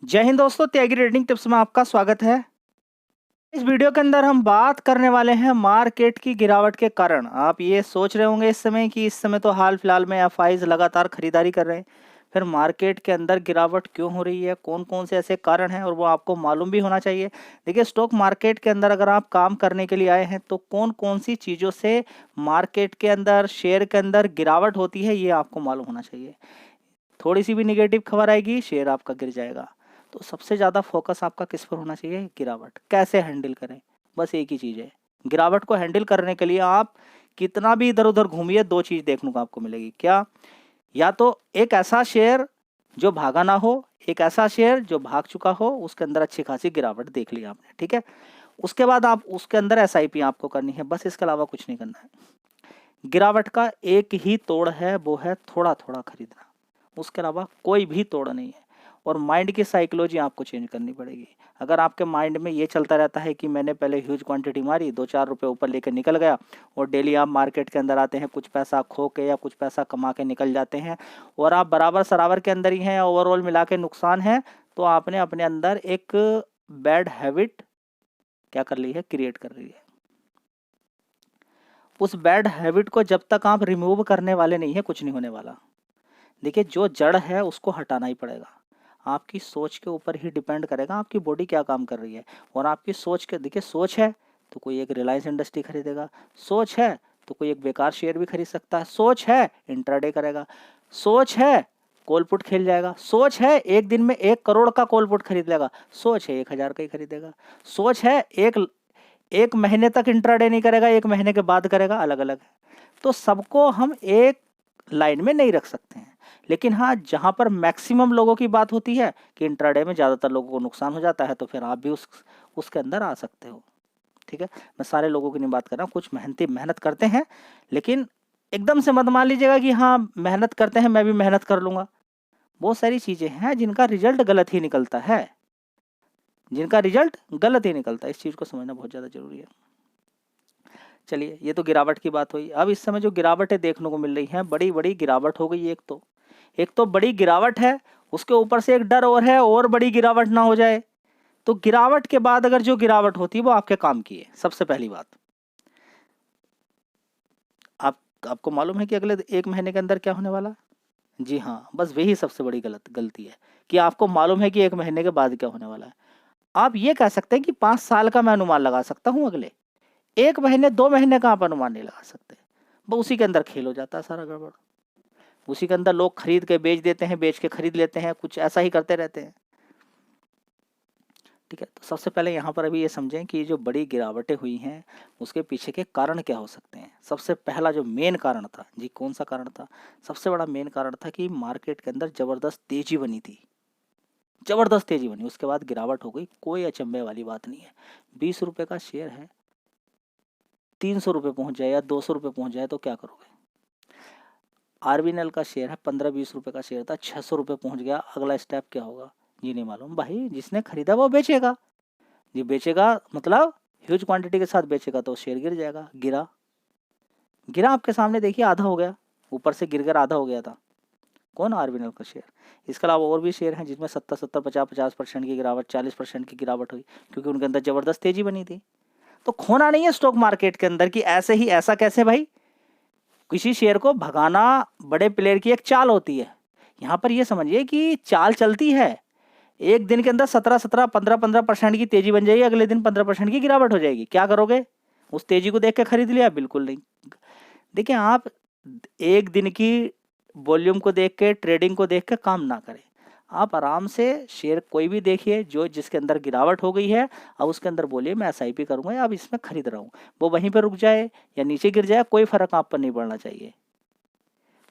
जय हिंद दोस्तों, त्यागी trading tips में आपका स्वागत है। इस वीडियो के अंदर हम बात करने वाले हैं मार्केट की गिरावट के कारण। आप ये सोच रहे होंगे इस समय कि इस समय तो हाल फिलहाल में एफआईज लगातार खरीदारी कर रहे हैं, फिर मार्केट के अंदर गिरावट क्यों हो रही है, कौन कौन से ऐसे कारण हैं और वो आपको मालूम भी होना चाहिए। देखिए, स्टॉक मार्केट के अंदर अगर आप काम करने के लिए आए हैं तो कौन कौन सी चीज़ों से मार्केट के अंदर, शेयर के अंदर गिरावट होती है, ये आपको मालूम होना चाहिए। थोड़ी सी भी निगेटिव खबर आएगी, शेयर आपका गिर जाएगा। तो सबसे ज़्यादा फोकस आपका किस पर होना चाहिए? गिरावट कैसे हैंडल करें, बस एक ही चीज़ है। गिरावट को हैंडल करने के लिए आप कितना भी इधर उधर घूमिए, दो चीज़ देखने को आपको मिलेगी। क्या? या तो एक ऐसा शेयर जो भागा ना हो, एक ऐसा शेयर जो भाग चुका हो, उसके अंदर अच्छी खासी गिरावट देख ली आपने, ठीक है। उसके बाद आप उसके अंदर एसआईपी आपको करनी है, बस इसके अलावा कुछ नहीं करना है। गिरावट का एक ही तोड़ है, वो है थोड़ा थोड़ा खरीदना, उसके अलावा कोई भी तोड़ नहीं है। और माइंड की साइकोलॉजी आपको चेंज करनी पड़ेगी। अगर आपके माइंड में ये चलता रहता है कि मैंने पहले ह्यूज क्वांटिटी मारी, 2-4 रुपए ऊपर लेकर निकल गया, और डेली आप मार्केट के अंदर आते हैं, कुछ पैसा खो के या कुछ पैसा कमा के निकल जाते हैं, और आप बराबर सराबर के अंदर ही हैं, ओवरऑल मिला के नुकसान है, तो आपने अपने अंदर एक बैड हैबिट क्या कर ली है? क्रिएट कर रही है। उस बैड हैबिट को जब तक आप रिमूव करने वाले नहीं है, कुछ नहीं होने वाला। देखिए, जो जड़ है उसको हटाना ही पड़ेगा। आपकी सोच के ऊपर ही डिपेंड करेगा आपकी बॉडी क्या काम कर रही है। और आपकी सोच के, देखिए, सोच है तो कोई एक रिलायंस इंडस्ट्री खरीदेगा, सोच है तो कोई एक बेकार शेयर भी खरीद सकता है, सोच है इंट्राडे करेगा, सोच है कॉल पुट खेल जाएगा, सोच है एक दिन में 1 करोड़ का कॉल पुट खरीद लेगा, सोच है 1,000 का ही खरीदेगा, सोच है एक महीने तक इंट्राडे नहीं करेगा, 1 महीने के बाद करेगा, अलग अलग है। तो सबको हम एक लाइन में नहीं रख सकते हैं। लेकिन हाँ, जहाँ पर मैक्सिमम लोगों की बात होती है कि इंट्राडे में ज़्यादातर लोगों को नुकसान हो जाता है, तो फिर आप भी उसके अंदर आ सकते हो, ठीक है। मैं सारे लोगों की नहीं बात कर रहा हूँ, कुछ मेहनत करते हैं, लेकिन एकदम से मत मान लीजिएगा कि हाँ मेहनत करते हैं मैं भी मेहनत कर लूँगा। बहुत सारी चीज़ें हैं जिनका रिजल्ट गलत ही निकलता है, जिनका रिजल्ट गलत ही निकलता है। इस चीज़ को समझना बहुत ज़्यादा ज़रूरी है। चलिए, ये तो गिरावट की बात हुई। अब इस समय जो गिरावटें देखने को मिल रही हैं, बड़ी बड़ी गिरावट हो गई। एक तो बड़ी गिरावट है, उसके ऊपर से एक डर और है और बड़ी गिरावट ना हो जाए। तो गिरावट के बाद अगर जो गिरावट होती है वो आपके काम की है। सबसे पहली बात, आपको मालूम है कि अगले 1 महीने के अंदर क्या होने वाला? जी हाँ, बस वही सबसे बड़ी गलती है कि आपको मालूम है कि 1 महीने के बाद क्या होने वाला है। आप ये कह सकते हैं कि 5 साल का मैं अनुमान लगा सकता हूँ, अगले 1 महीने 2 महीने का आप अनुमान नहीं लगा सकते। बस उसी के अंदर खेल हो जाता है सारा गड़बड़। उसी के अंदर लोग खरीद के बेच देते हैं, बेच के खरीद लेते हैं, कुछ ऐसा ही करते रहते हैं, ठीक है। तो सबसे पहले यहाँ पर अभी ये समझें कि जो बड़ी गिरावटें हुई हैं उसके पीछे के कारण क्या हो सकते हैं। सबसे पहला जो मेन कारण था जी, कौन सा कारण था? सबसे बड़ा मेन कारण था कि मार्केट के अंदर जबरदस्त तेजी बनी थी, जबरदस्त तेजी बनी, उसके बाद गिरावट हो गई। कोई अचंभे वाली बात नहीं है। 20 रुपए का शेयर है, 300 रुपये पहुंच जाए या 200 रुपये पहुंच जाए तो क्या करोगे? आरबीएनएल का शेयर है, 15-20 रुपए का शेयर था, 600 रुपये पहुंच गया, अगला स्टेप क्या होगा? जी नहीं मालूम भाई। जिसने खरीदा वो बेचेगा, जी बेचेगा मतलब ह्यूज क्वांटिटी के साथ बेचेगा तो शेयर गिर जाएगा। गिरा गिरा आपके सामने, देखिए आधा हो गया, ऊपर से गिर कर आधा हो गया था। कौन? आरबीएनएल का शेयर। इसके अलावा और भी शेयर हैं जिसमें 70-70, 50-50% की गिरावट, 40% की गिरावट हुई, क्योंकि उनके अंदर जबरदस्त तेजी बनी थी। तो खोना नहीं है स्टॉक मार्केट के अंदर कि ऐसे ही, ऐसा कैसे भाई? किसी शेयर को भगाना बड़े प्लेयर की एक चाल होती है। यहाँ पर ये समझिए कि चाल चलती है, एक दिन के अंदर 17-17, 15-15% की तेजी बन जाएगी, अगले दिन 15% की गिरावट हो जाएगी। क्या करोगे? उस तेजी को देख के खरीद लिया? बिल्कुल नहीं। देखिए, आप एक दिन की वॉल्यूम को देख के, ट्रेडिंग को देख के काम ना करें। आप आराम से शेयर कोई भी देखिए जो जिसके अंदर गिरावट हो गई है, अब उसके अंदर बोलिए मैं एसआईपी करूंगा या अब इसमें खरीद रहा हूँ। वो वहीं पर रुक जाए या नीचे गिर जाए, कोई फर्क आप पर नहीं पड़ना चाहिए,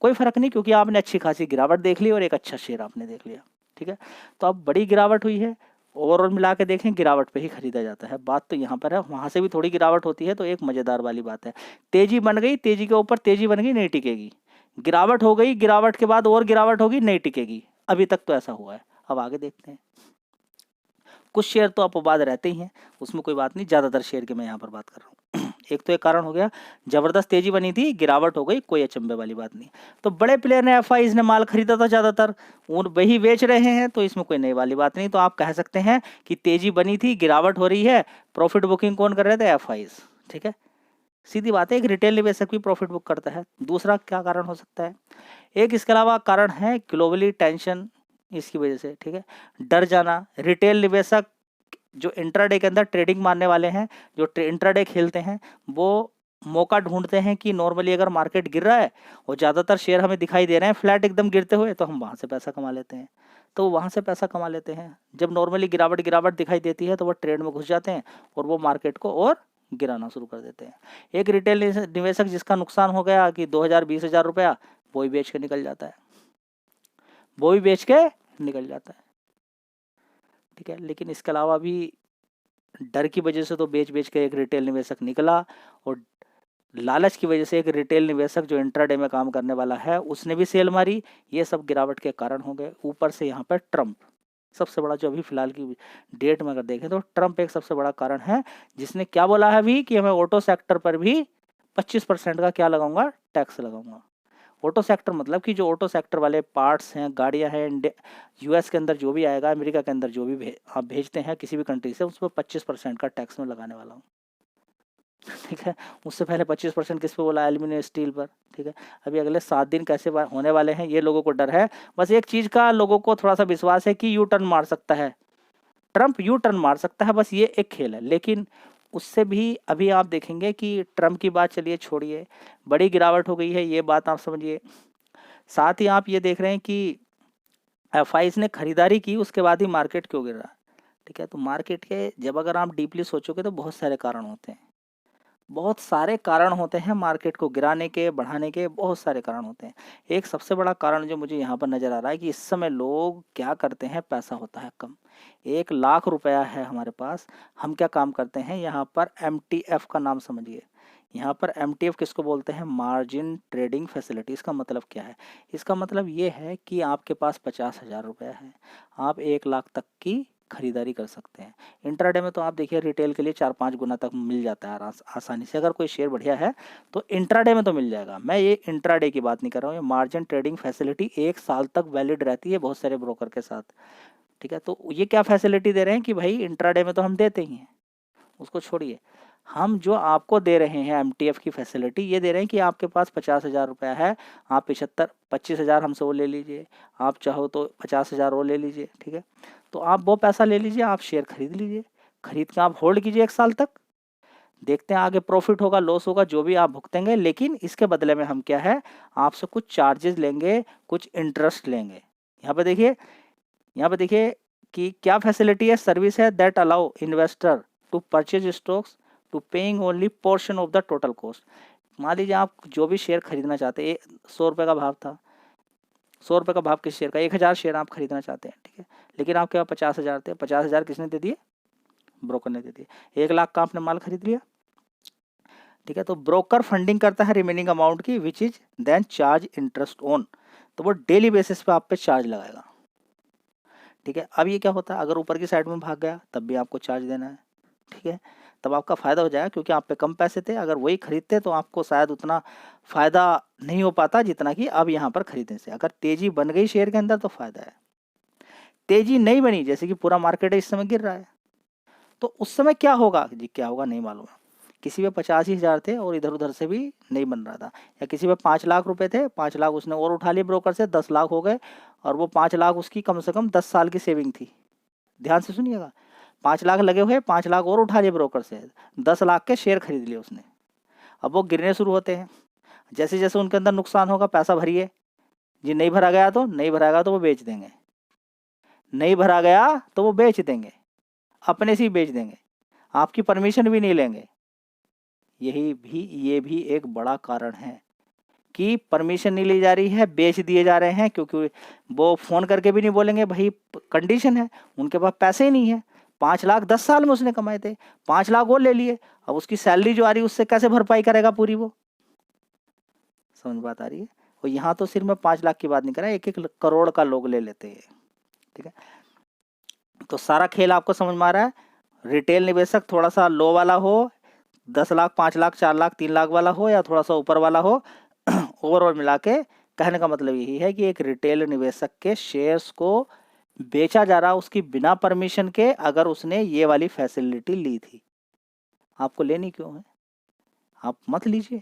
कोई फर्क नहीं, क्योंकि आपने अच्छी खासी गिरावट देख ली और एक अच्छा शेयर आपने देख लिया, ठीक है। तो अब बड़ी गिरावट हुई है, ओवरऑल मिला के देखें गिरावट पे ही खरीदा जाता है। बात तो यहाँ पर है, वहाँ से भी थोड़ी गिरावट होती है, तो एक मज़ेदार वाली बात है। तेजी बन गई, तेजी के ऊपर तेजी बन गई, नहीं टिकेगी। गिरावट हो गई, गिरावट के बाद और गिरावट होगी, नहीं टिकेगी। अभी तक तो ऐसा हुआ है, अब आगे देखते हैं। कुछ शेयर तो अपवाद रहते ही हैं, उसमें कोई बात नहीं, ज़्यादातर शेयर की मैं यहाँ पर बात कर रहा हूँ। एक तो एक कारण हो गया, जबरदस्त तेजी बनी थी, गिरावट हो गई, कोई अचंभे वाली बात नहीं। तो बड़े प्लेयर ने एफआईज ने माल खरीदा था ज्यादातर, उन वही बेच रहे हैं, तो इसमें कोई नई वाली बात नहीं। तो आप कह सकते हैं कि तेजी बनी थी, गिरावट हो रही है, प्रॉफिट बुकिंग कौन कर रहे थे? एफआईज। ठीक है, सीधी बात है, एक रिटेल निवेशक भी प्रॉफिट बुक करता है। दूसरा क्या कारण हो सकता है? एक इसके अलावा कारण है ग्लोबली टेंशन, इसकी वजह से, ठीक है, डर जाना। रिटेल निवेशक जो इंट्राडे के अंदर ट्रेडिंग मारने वाले हैं, जो इंट्राडे खेलते हैं, वो मौका ढूंढते हैं कि नॉर्मली अगर मार्केट गिर रहा है और ज़्यादातर शेयर हमें दिखाई दे रहे हैं फ्लैट एकदम गिरते हुए, तो हम वहाँ से पैसा कमा लेते हैं। तो वहाँ से पैसा कमा लेते हैं। जब नॉर्मली गिरावट गिरावट दिखाई देती है तो वो ट्रेड में घुस जाते हैं और वो मार्केट को और गिराना शुरू कर देते हैं। एक रिटेल निवेशक जिसका नुकसान हो गया कि 2000-20,000 रुपया, वो ही बेच के निकल जाता है, वो भी बेच के निकल जाता है। ठीक है, लेकिन इसके अलावा भी डर की वजह से तो बेच बेच के एक रिटेल निवेशक निकला, और लालच की वजह से एक रिटेल निवेशक जो इंट्राडे में काम करने वाला है उसने भी सेल मारी। ये सब गिरावट के कारण हो गए। ऊपर से यहाँ पर ट्रम्प सबसे बड़ा, जो अभी फिलहाल की डेट में अगर देखें तो ट्रम्प एक सबसे बड़ा कारण है, जिसने क्या बोला है अभी कि मैं ऑटो सेक्टर पर भी 25% का क्या लगाऊंगा? टैक्स लगाऊंगा। ऑटो सेक्टर मतलब कि जो ऑटो सेक्टर वाले पार्ट्स हैं, गाड़ियां हैं, यूएस के अंदर जो भी आएगा, अमेरिका के अंदर जो भी आप भेजते हैं किसी भी कंट्री से, उस पर 25% का टैक्स में लगाने वाला हूँ। ठीक है, उससे पहले 25% किस पे बोला? एल्यूमिनियम स्टील पर। ठीक है, अभी अगले 7 दिन कैसे होने वाले हैं ये लोगों को डर है। बस एक चीज का लोगों को थोड़ा सा विश्वास है कि यू टर्न मार सकता है ट्रम्प, यू टर्न मार सकता है, बस ये एक खेल है। लेकिन उससे भी अभी आप देखेंगे कि ट्रम्प की बात चलिए छोड़िए, बड़ी गिरावट हो गई है, ये बात आप समझिए। साथ ही आप ये देख रहे हैं कि एफआईज ने खरीदारी की, उसके बाद ही मार्केट क्यों गिर रहा है? ठीक है, तो मार्केट के जब अगर आप डीपली सोचोगे तो बहुत सारे कारण होते हैं, बहुत सारे कारण होते हैं मार्केट को गिराने के, बढ़ाने के, बहुत सारे कारण होते हैं। एक सबसे बड़ा कारण जो मुझे यहाँ पर नज़र आ रहा है कि इस समय लोग क्या करते हैं, पैसा होता है कम, 1,00,000 रुपया है हमारे पास, हम क्या काम करते हैं यहाँ पर? एमटीएफ का नाम समझिए। यहाँ पर एमटीएफ किसको बोलते हैं? Margin trading facility. इसका मतलब क्या है? इसका मतलब ये है कि आपके पास 50,000 रुपया है, आप 1,00,000 तक की खरीदारी कर सकते हैं। इंट्राडे में तो आप देखिए रिटेल के लिए 4-5 गुना तक मिल जाता है आसानी से। अगर कोई शेयर बढ़िया है तो इंट्राडे में तो मिल जाएगा। मैं ये इंट्राडे की बात नहीं कर रहा हूँ, ये मार्जिन ट्रेडिंग फैसिलिटी 1 साल तक वैलिड रहती है बहुत सारे ब्रोकर के साथ। ठीक है, तो ये क्या फैसिलिटी दे रहे हैं कि भाई इंट्राडे में तो हम देते ही हैं, उसको छोड़िए, हम जो आपको दे रहे हैं एमटीएफ की फैसिलिटी, ये दे रहे हैं कि आपके पास 50,000 रुपया है, आप 25,000 हमसे वो ले लीजिए, आप चाहो तो 50,000 वो ले लीजिए। ठीक है, तो आप वो पैसा ले लीजिए, आप शेयर खरीद लीजिए, खरीद के आप होल्ड कीजिए 1 साल तक, देखते हैं आगे प्रॉफिट होगा लॉस होगा जो भी आप भुगतेंगे, लेकिन इसके बदले में हम क्या है, आपसे कुछ चार्जेस लेंगे, कुछ इंटरेस्ट लेंगे। यहाँ पे देखिए कि क्या फैसिलिटी है, सर्विस है, that allow investor to purchase stocks to paying only portion of the total cost. मान लीजिए आप जो भी शेयर खरीदना चाहते हैं, 100 रुपये का भाव था, 100 रुपये का भाव किस शेयर का? 1,000 शेयर आप खरीदना चाहते हैं। ठीक है, लेकिन आपके पास 50,000 थे, 50,000 किसने दे दिए? ब्रोकर ने दे दिए। 1,00,000 का आपने माल खरीद लिया। ठीक है, तो ब्रोकर फंडिंग करता है रिमेनिंग अमाउंट की, which is then charge interest on, तो वो डेली बेसिस पे आप पे चार्ज लगाएगा। ठीक है, अब ये क्या होता है, अगर ऊपर की साइड में भाग गया तब भी आपको चार्ज देना है। ठीक है, तब आपका फ़ायदा हो जाएगा क्योंकि आप पे कम पैसे थे, अगर वही खरीदते तो आपको शायद उतना फ़ायदा नहीं हो पाता जितना कि अब यहाँ पर खरीदने से। अगर तेज़ी बन गई शेयर के अंदर तो फ़ायदा है, तेज़ी नहीं बनी, जैसे कि पूरा मार्केट है इस समय गिर रहा है, तो उस समय क्या होगा जी? क्या होगा नहीं मालूम है। किसी पे 85,000 थे और इधर उधर से भी नहीं बन रहा था, या किसी पे 5,00,000 रुपए थे, 5,00,000 उसने और उठा लिए ब्रोकर से, 10,00,000 हो गए, और वो 5,00,000 उसकी कम से कम 10 साल की सेविंग थी। ध्यान से सुनिएगा, 5,00,000 लगे हुए, 5,00,000 और उठा लिए ब्रोकर से, 10,00,000 के शेयर खरीद लिए उसने। अब वो गिरने शुरू होते हैं, जैसे जैसे उनके अंदर नुकसान होगा, पैसा भरिए जी, नहीं भरा गया तो नहीं भरा गया तो वो बेच देंगे, नहीं भरा गया तो वो बेच देंगे, अपने से ही बेच देंगे, आपकी परमिशन भी नहीं लेंगे। ये भी एक बड़ा कारण है कि परमिशन नहीं ली जा रही है, बेच दिए जा रहे हैं, क्योंकि वो फ़ोन करके भी नहीं बोलेंगे भाई कंडीशन है, उनके पास पैसे ही नहीं है। 5,00,000 10 साल में उसने कमाए थे, 5,00,000 वो ले लिए, अब उसकी सैलरी जो आ रही है उससे कैसे भरपाई करेगा पूरी वो? समझ बात आ रही है? और यहाँ तो सिर्फ मैं 5,00,000 की बात नहीं कर रहा, 1-1 करोड़ का लोग ले लेते हैं। ठीक है, तो सारा खेल आपको समझ में आ रहा है। रिटेल निवेशक थोड़ा सा लो वाला हो 10 लाख, 5 लाख, 4 लाख, 3 लाख वाला हो या थोड़ा सा ऊपर वाला हो, ओवरऑल मिला के कहने का मतलब यही है कि एक रिटेल निवेशक के शेयर्स को बेचा जा रहा उसकी बिना परमिशन के, अगर उसने ये वाली फैसिलिटी ली थी। आपको लेनी क्यों है? आप मत लीजिए,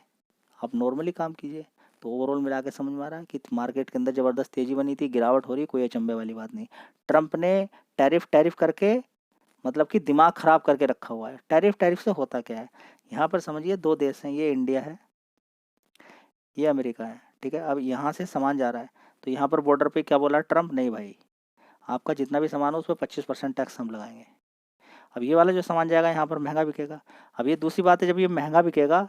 आप नॉर्मली काम कीजिए। तो ओवरऑल मिला के समझ में आ रहा है कि मार्केट के अंदर ज़बरदस्त तेज़ी बनी थी, गिरावट हो रही, कोई अचंभे वाली बात नहीं। ट्रंप ने टैरिफ करके मतलब कि दिमाग ख़राब करके रखा हुआ है। टैरिफ से होता क्या है, यहाँ पर समझिए 2 देश हैं, ये इंडिया है, ये अमेरिका है, ठीक है। अब यहाँ से सामान जा रहा है, तो यहाँ पर बॉर्डर पे क्या बोला ट्रंप, नहीं भाई, आपका जितना भी सामान हो उस पर 25% टैक्स हम लगाएंगे। अब ये वाला जो सामान जाएगा यहाँ पर महंगा बिकेगा। अब ये दूसरी बात है, जब ये महंगा बिकेगा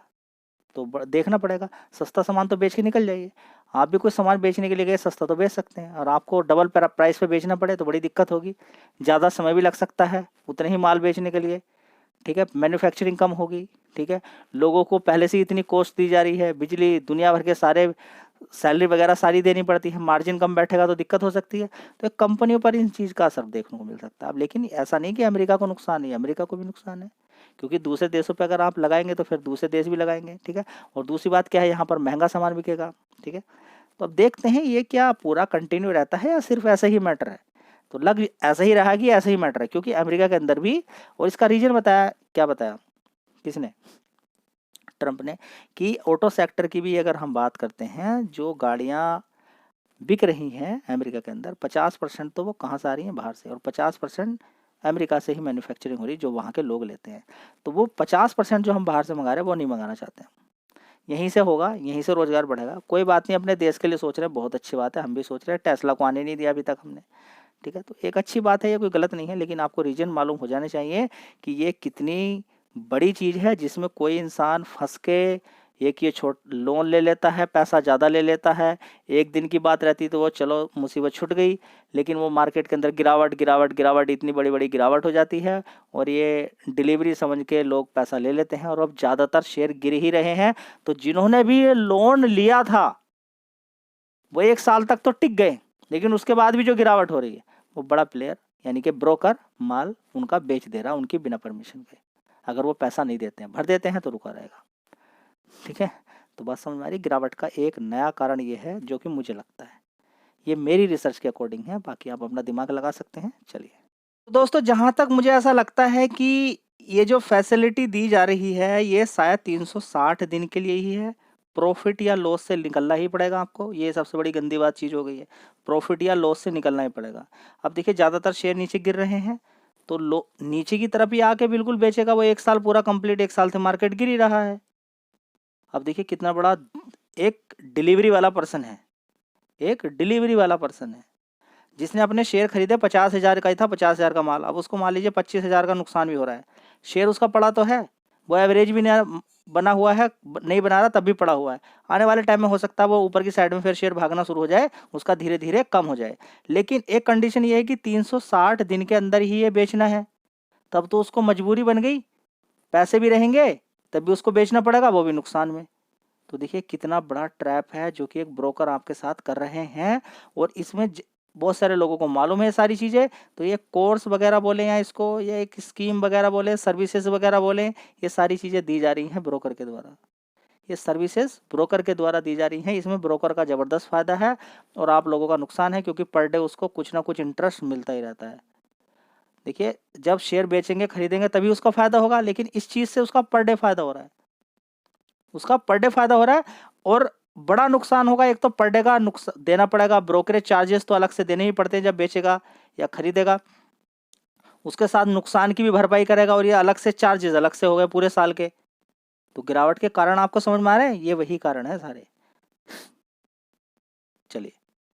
तो देखना पड़ेगा, सस्ता सामान तो बेच के निकल जाइए। आप भी कुछ सामान बेचने के लिए गए, सस्ता तो बेच सकते हैं, और आपको डबल प्राइस पे बेचना पड़े तो बड़ी दिक्कत होगी, ज़्यादा समय भी लग सकता है उतने ही माल बेचने के लिए, ठीक है। मैन्युफैक्चरिंग कम होगी, ठीक है। लोगों को पहले से इतनी कॉस्ट दी जा रही है, बिजली दुनिया भर के सारे सैलरी वगैरह सारी देनी पड़ती है, मार्जिन कम बैठेगा तो दिक्कत हो सकती है। तो कंपनियों पर इन चीज़ का असर देखने को मिल सकता है। अब लेकिन ऐसा नहीं कि अमेरिका को नुकसान है, अमेरिका को भी नुकसान है, क्योंकि दूसरे देशों पे अगर आप लगाएंगे तो फिर दूसरे देश भी लगाएंगे, ठीक है। और दूसरी बात क्या है, यहाँ पर महंगा सामान बिकेगा, ठीक है। तो अब देखते हैं ये क्या पूरा कंटिन्यू रहता है या सिर्फ ऐसा ही मैटर है। तो लग ऐसा ही रहा कि ऐसा ही मैटर है, क्योंकि अमेरिका के अंदर भी, और इसका रीजन बताया, क्या बताया किसने, ट्रंप ने, कि ऑटो सेक्टर की भी अगर हम बात करते हैं, जो गाड़ियाँ बिक रही हैं अमेरिका के अंदर, 50% तो वो कहाँ से आ रही हैं, बाहर से, और 50% अमेरिका से ही मैन्युफैक्चरिंग हो रही है, जो वहाँ के लोग लेते हैं। तो वो 50% जो हम बाहर से मंगा रहे हैं वो नहीं मंगाना चाहते हैं, यहीं से होगा, यहीं से रोजगार बढ़ेगा। कोई बात नहीं, अपने देश के लिए सोच रहे हैं, बहुत अच्छी बात है, हम भी सोच रहे हैं, टेस्ला को आने नहीं दिया अभी तक हमने, ठीक है। तो एक अच्छी बात है, ये कोई गलत नहीं है, लेकिन आपको रीजन मालूम हो जाने चाहिए कि ये कितनी बड़ी चीज़ है, जिसमें कोई इंसान फंस के एक ये लोन ले लेता है, पैसा ज़्यादा ले लेता है, एक दिन की बात रहती तो वो चलो मुसीबत छूट गई, लेकिन वो मार्केट के अंदर गिरावट गिरावट गिरावट, इतनी बड़ी बड़ी गिरावट हो जाती है, और ये डिलीवरी समझ के लोग पैसा ले लेते हैं, और अब ज़्यादातर शेयर गिर ही रहे हैं। तो जिन्होंने भी ये लोन लिया था वो 1 साल तक तो टिक गए, लेकिन उसके बाद भी जो गिरावट हो रही है, वो बड़ा प्लेयर यानी कि ब्रोकर माल उनका बेच दे रहा, उनकी बिना परमिशन के। अगर वो पैसा नहीं देते हैं, भर देते हैं तो रुका रहेगा, ठीक है। तो बात समझ में आ रही, गिरावट का एक नया कारण ये है, जो कि मुझे लगता है, ये मेरी रिसर्च के अकॉर्डिंग है, बाकी आप अपना दिमाग लगा सकते हैं। चलिए तो दोस्तों, जहाँ तक मुझे ऐसा लगता है कि ये जो फैसिलिटी दी जा रही है, ये शायद 360 दिन के लिए ही है। प्रॉफिट या लॉस से निकलना ही पड़ेगा आपको, ये सबसे बड़ी गंदी बात चीज़ हो गई है, प्रॉफिट या लॉस से निकलना ही पड़ेगा। अब देखिए, ज़्यादातर शेयर नीचे गिर रहे हैं, तो नीचे की तरफ ही आके बिल्कुल बेचेगा वो, 1 साल पूरा कंप्लीट, 1 साल से मार्केट गिर ही रहा है। अब देखिए कितना बड़ा एक डिलीवरी वाला पर्सन है, एक डिलीवरी वाला पर्सन है, जिसने अपने शेयर खरीदे 50,000 का ही था, 50,000 का माल, अब उसको मान लीजिए 25,000 का नुकसान भी हो रहा है। शेयर उसका पड़ा तो है, वो एवरेज भी नहीं बना हुआ है, नहीं बना रहा तब भी पड़ा हुआ है। आने वाले टाइम में हो सकता है वो ऊपर की साइड में फिर शेयर भागना शुरू हो जाए, उसका धीरे धीरे कम हो जाए। लेकिन एक कंडीशन ये है कि 360 दिन के अंदर ही ये बेचना है, तब तो उसको मजबूरी बन गई, पैसे भी रहेंगे तब भी उसको बेचना पड़ेगा, वो भी नुकसान में। तो देखिए कितना बड़ा ट्रैप है जो कि एक ब्रोकर आपके साथ कर रहे हैं, और इसमें बहुत सारे लोगों को मालूम है सारी चीज़ें। तो ये कोर्स वगैरह बोले या इसको, ये एक स्कीम वगैरह बोले, सर्विसेज वगैरह बोले, ये सारी चीज़ें दी जा रही हैं ब्रोकर के द्वारा। ये सर्विसेज ब्रोकर के द्वारा दी जा रही हैं, इसमें ब्रोकर का ज़बरदस्त फ़ायदा है और आप लोगों का नुकसान है, क्योंकि पर डे उसको कुछ ना कुछ इंटरेस्ट मिलता ही रहता है। देखिए, जब शेयर बेचेंगे खरीदेंगे तभी उसका फ़ायदा होगा, लेकिन इस चीज़ से उसका पर डे फ़ायदा हो रहा है, उसका पर डे फायदा हो रहा है। और बड़ा नुकसान होगा, एक तो पर डे का नुकसान देना पड़ेगा, ब्रोकरेज चार्जेस तो अलग से देने ही पड़ते हैं जब बेचेगा या खरीदेगा, उसके साथ नुकसान की भी भरपाई करेगा, और ये अलग से चार्जेस अलग से हो गए पूरे साल के। तो गिरावट के कारण आपको समझ में आ रहे हैं, ये वही कारण है सारे। चलिए।